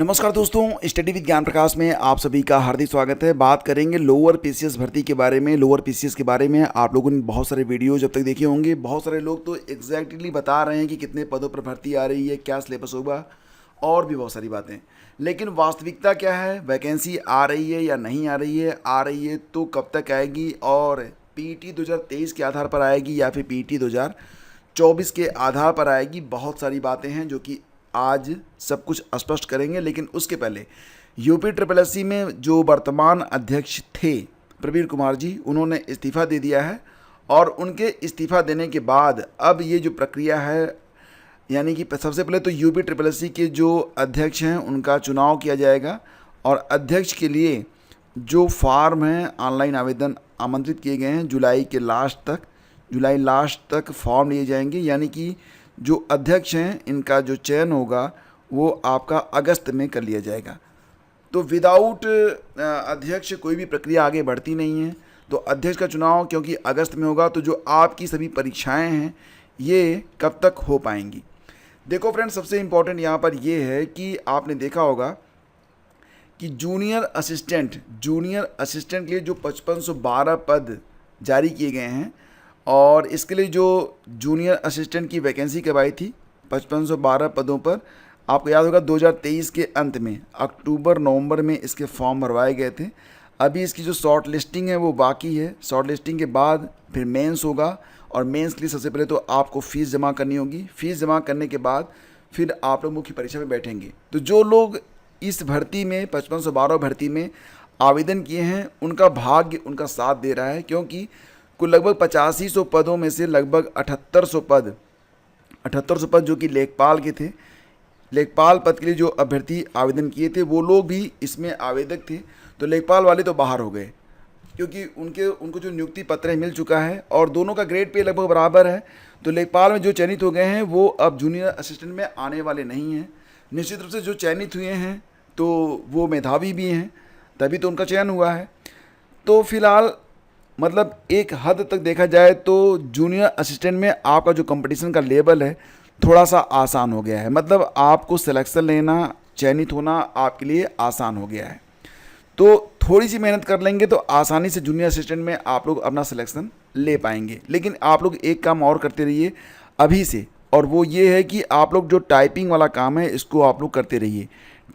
नमस्कार दोस्तों, study with ज्ञान प्रकाश में आप सभी का हार्दिक स्वागत है। बात करेंगे लोअर पीसीएस भर्ती के बारे में। लोअर पीसीएस के बारे में आप लोगों ने बहुत सारे वीडियो जब तक देखे होंगे। बहुत सारे लोग तो एग्जैक्टली बता रहे हैं कि कितने पदों पर भर्ती आ रही है, क्या सिलेबस होगा और भी बहुत सारी बातें। लेकिन वास्तविकता क्या है, वैकेंसी आ रही है या नहीं आ रही है तो कब तक आएगी, और पीईटी 2023 के आधार पर आएगी या फिर पीईटी 2024 के आधार पर आएगी। बहुत सारी बातें हैं जो कि आज सब कुछ स्पष्ट करेंगे। लेकिन उसके पहले यूपी ट्रिपल एससी में जो वर्तमान अध्यक्ष थे प्रवीण कुमार जी, उन्होंने इस्तीफ़ा दे दिया है। और उनके इस्तीफ़ा देने के बाद अब ये जो प्रक्रिया है, यानी कि सबसे पहले तो यूपी ट्रिपल एससी के जो अध्यक्ष हैं उनका चुनाव किया जाएगा। और अध्यक्ष के लिए जो फॉर्म हैं, ऑनलाइन आवेदन आमंत्रित किए गए हैं। जुलाई लास्ट तक फॉर्म लिए जाएंगे। यानी कि जो अध्यक्ष हैं इनका जो चयन होगा वो आपका अगस्त में कर लिया जाएगा। तो विदाउट अध्यक्ष कोई भी प्रक्रिया आगे बढ़ती नहीं है। तो अध्यक्ष का चुनाव क्योंकि अगस्त में होगा, तो जो आपकी सभी परीक्षाएं हैं ये कब तक हो पाएंगी। देखो फ्रेंड्स, सबसे इम्पोर्टेंट यहाँ पर ये है कि आपने देखा होगा कि जूनियर असिस्टेंट के लिए जो 5512 पद जारी किए गए हैं, और इसके लिए जो जूनियर असिस्टेंट की वैकेंसी कब आई थी 5512 पदों पर, आपको याद होगा 2023 के अंत में अक्टूबर नवंबर में इसके फॉर्म भरवाए गए थे। अभी इसकी जो शॉर्ट लिस्टिंग है वो बाकी है। शॉर्ट लिस्टिंग के बाद फिर मेंस होगा, और मेंस के लिए सबसे पहले तो आपको फ़ीस जमा करनी होगी। फ़ीस जमा करने के बाद फिर आप लोग मुख्य परीक्षा में बैठेंगे। तो जो लोग इस भर्ती में 5512 भर्ती में आवेदन किए हैं उनका भाग्य उनका साथ दे रहा है, क्योंकि कुल लगभग 8500 पदों में से लगभग 7800 पद जो कि लेखपाल के थे, लेखपाल पद के लिए जो अभ्यर्थी आवेदन किए थे वो लोग भी इसमें आवेदक थे। तो लेखपाल वाले तो बाहर हो गए, क्योंकि उनको जो नियुक्ति पत्र मिल चुका है और दोनों का ग्रेड पे लगभग बराबर है। तो लेखपाल में जो चयनित हो गए हैं वो अब जूनियर असिस्टेंट में आने वाले नहीं हैं। निश्चित रूप से जो चयनित हुए हैं तो वो मेधावी भी हैं, तभी तो उनका चयन हुआ है। तो फिलहाल मतलब एक हद तक देखा जाए तो जूनियर असिस्टेंट में आपका जो कंपटीशन का लेवल है थोड़ा सा आसान हो गया है। मतलब आपको सिलेक्शन लेना, चयनित होना आपके लिए आसान हो गया है। तो थोड़ी सी मेहनत कर लेंगे तो आसानी से जूनियर असिस्टेंट में आप लोग अपना सिलेक्शन ले पाएंगे। लेकिन आप लोग एक काम और करते रहिए अभी से, और वो ये है कि आप लोग जो टाइपिंग वाला काम है इसको आप लोग करते रहिए।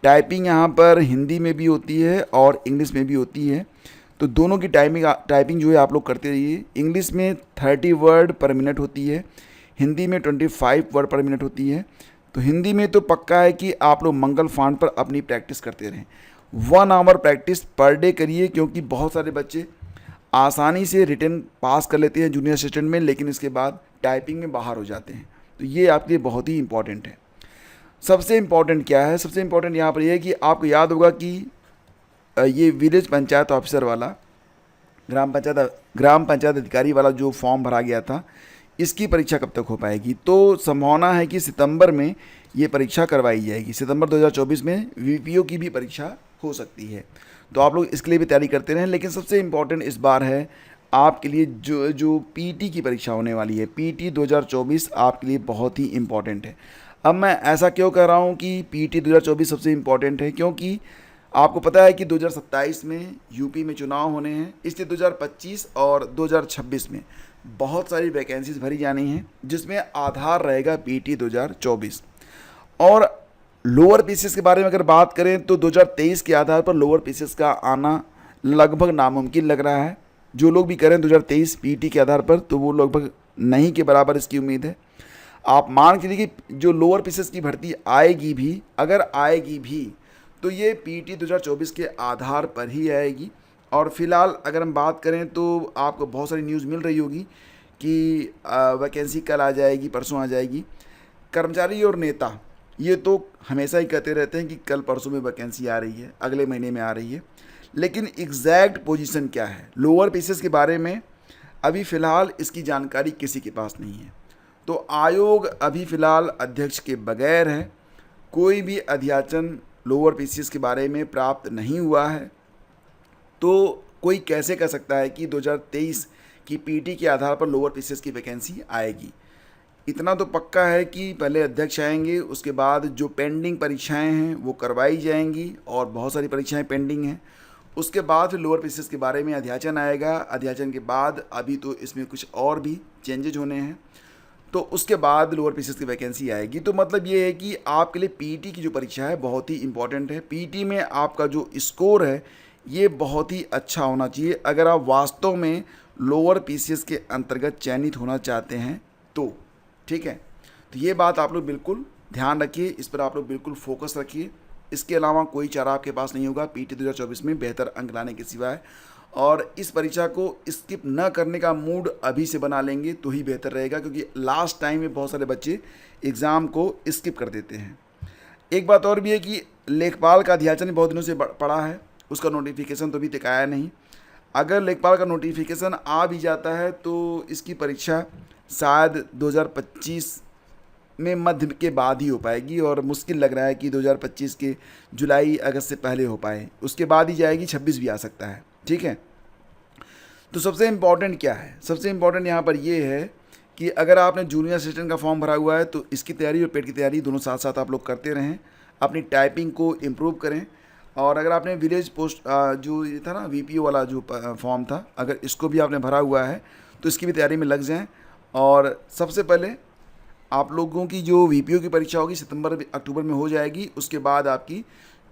टाइपिंग यहाँ पर हिंदी में भी होती है और इंग्लिश में भी होती है। तो दोनों की टाइपिंग जो है आप लोग करते रहिए। इंग्लिश में 30 वर्ड पर मिनट होती है, हिंदी में 25 वर्ड पर मिनट होती है। तो हिंदी में तो पक्का है कि आप लोग मंगल फांड पर अपनी प्रैक्टिस करते रहें। 1 आवर प्रैक्टिस पर डे करिए, क्योंकि बहुत सारे बच्चे आसानी से रिटन पास कर लेते हैं जूनियर असिस्टेंट में, लेकिन इसके बाद टाइपिंग में बाहर हो जाते हैं। तो ये आपके लिए बहुत ही इंपॉर्टेंट है। सबसे इम्पॉर्टेंट क्या है, सबसे इम्पॉर्टेंट यहाँ पर यह है कि आपको याद होगा कि ये विलेज पंचायत ऑफिसर वाला, ग्राम पंचायत अधिकारी वाला जो फॉर्म भरा गया था, इसकी परीक्षा कब तक हो पाएगी। तो संभावना है कि सितंबर में ये परीक्षा करवाई जाएगी। सितंबर 2024 में वीपीओ की भी परीक्षा हो सकती है। तो आप लोग इसके लिए भी तैयारी करते रहें। लेकिन सबसे इम्पॉर्टेंट इस बार है आपके लिए जो पीटी की परीक्षा होने वाली है, पीटी 2024 आपके लिए बहुत ही इम्पॉर्टेंट है। अब मैं ऐसा क्यों कह रहा हूँ कि पीटी 2024 सबसे इम्पॉर्टेंट है, क्योंकि आपको पता है कि 2027 में यूपी में चुनाव होने हैं, इसलिए 2025 और 2026 में बहुत सारी वैकेंसीज भरी जानी हैं, जिसमें आधार रहेगा पीटी 2024। और लोअर पीसीएस के बारे में अगर बात करें तो 2023 के आधार पर लोअर पीसीएस का आना लगभग नामुमकिन लग रहा है। जो लोग भी करें 2023 पीटी के आधार पर, तो वो लगभग नहीं के बराबर इसकी उम्मीद है। आप मान के चलिए कि जो लोअर पीसीएस की भर्ती आएगी भी, अगर आएगी भी, तो ये पीटी 2024 के आधार पर ही आएगी। और फिलहाल अगर हम बात करें तो आपको बहुत सारी न्यूज़ मिल रही होगी कि वैकेंसी कल आ जाएगी, परसों आ जाएगी। कर्मचारी और नेता ये तो हमेशा ही कहते रहते हैं कि कल परसों में वैकेंसी आ रही है, अगले महीने में आ रही है। लेकिन एग्जैक्ट पोजीशन क्या है लोअर पीसीएस के बारे में, अभी फ़िलहाल इसकी जानकारी किसी के पास नहीं है। तो आयोग अभी फ़िलहाल अध्यक्ष के बगैर है। कोई भी अध्याचन लोअर पीसीएस के बारे में प्राप्त नहीं हुआ है। तो कोई कैसे कह सकता है कि 2023 की पीटी के आधार पर लोअर पीसीएस की वैकेंसी आएगी। इतना तो पक्का है कि पहले अध्यक्ष आएंगे, उसके बाद जो पेंडिंग परीक्षाएं हैं वो करवाई जाएंगी और बहुत सारी परीक्षाएं पेंडिंग हैं। उसके बाद फिर लोअर पीसीएस के बारे में अध्याचन आएगा। अध्याचन के बाद अभी तो इसमें कुछ और भी चेंजेज होने हैं, तो उसके बाद लोअर पीसीएस की वैकेंसी आएगी। तो मतलब ये है कि आपके लिए पीटी की जो परीक्षा है बहुत ही इंपॉर्टेंट है। पीटी में आपका जो स्कोर है ये बहुत ही अच्छा होना चाहिए अगर आप वास्तव में लोअर पीसीएस के अंतर्गत चयनित होना चाहते हैं तो। ठीक है, तो ये बात आप लोग बिल्कुल ध्यान रखिए, इस पर आप लोग बिल्कुल फोकस रखिए। इसके अलावा कोई चारा आपके पास नहीं होगा पीटी 2024 में बेहतर अंक लाने के सिवाय। और इस परीक्षा को स्किप न करने का मूड अभी से बना लेंगे तो ही बेहतर रहेगा, क्योंकि लास्ट टाइम में बहुत सारे बच्चे एग्ज़ाम को स्किप कर देते हैं। एक बात और भी है कि लेखपाल का अध्याचन बहुत दिनों से पड़ा है, उसका नोटिफिकेशन तो अभी तक आया नहीं। अगर लेखपाल का नोटिफिकेशन आ भी जाता है तो इसकी परीक्षा शायद 2025 में मध्य के बाद ही हो पाएगी, और मुश्किल लग रहा है कि 2025 के जुलाई अगस्त से पहले हो पाए। उसके बाद ही जाएगी, 26 भी आ सकता है। ठीक है, तो सबसे इम्पॉर्टेंट क्या है? सबसे इम्पॉर्टेंट यहाँ पर ये है कि अगर आपने जूनियर असिस्टेंट का फॉर्म भरा हुआ है तो इसकी तैयारी और पेट की तैयारी दोनों साथ साथ आप लोग करते रहें, अपनी टाइपिंग को इम्प्रूव करें। और अगर आपने विलेज पोस्ट जो ये था ना वीपीओ वाला जो फॉर्म था, अगर इसको भी आपने भरा हुआ है तो इसकी भी तैयारी में लग जाएं। और सबसे पहले आप लोगों की जो वीपीओ की परीक्षा होगी सितंबर अक्टूबर में हो जाएगी, उसके बाद आपकी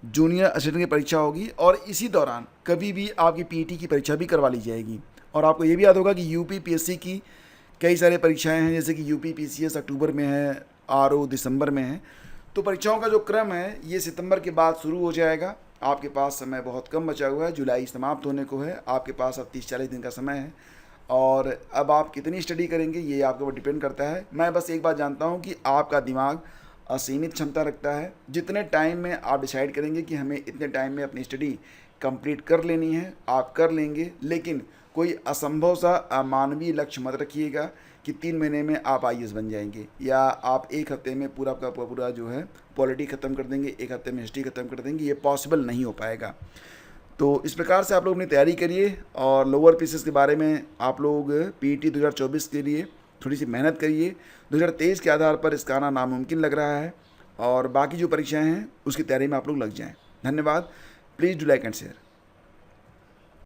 जूनियर असिस्टेंट की परीक्षा होगी, और इसी दौरान कभी भी आपकी पीटी की परीक्षा भी करवा ली जाएगी। और आपको ये भी याद होगा कि यूपी पीएससी की कई सारे परीक्षाएं हैं, जैसे कि यूपी पीसीएस अक्टूबर में है, आरओ दिसंबर में है। तो परीक्षाओं का जो क्रम है ये सितंबर के बाद शुरू हो जाएगा। आपके पास समय बहुत कम बचा हुआ है, जुलाई समाप्त होने को है, आपके पास अब 30-40 दिन का समय है। और अब आप कितनी स्टडी करेंगे ये आपके ऊपर डिपेंड करता है। मैं बस एक बात जानता हूँ कि आपका दिमाग असीमित क्षमता रखता है। जितने टाइम में आप डिसाइड करेंगे कि हमें इतने टाइम में अपनी स्टडी कंप्लीट कर लेनी है, आप कर लेंगे। लेकिन कोई असंभव सा अमानवीय लक्ष्य मत रखिएगा कि 3 महीने में आप आईएएस बन जाएंगे, या आप 1 हफ्ते में पूरा का पूरा जो है पॉलिटी ख़त्म कर देंगे, 1 हफ्ते में हिस्ट्री ख़त्म कर देंगे। ये पॉसिबल नहीं हो पाएगा। तो इस प्रकार से आप लोग अपनी तैयारी करिए, और लोअर पीसीएस के बारे में आप लोग पीटी 2024 के लिए थोड़ी सी मेहनत करिए। 2023 के आधार पर इसका आना नामुमकिन लग रहा है, और बाकी जो परीक्षाएं हैं उसकी तैयारी में आप लोग लग जाएं। धन्यवाद। Please do like and share.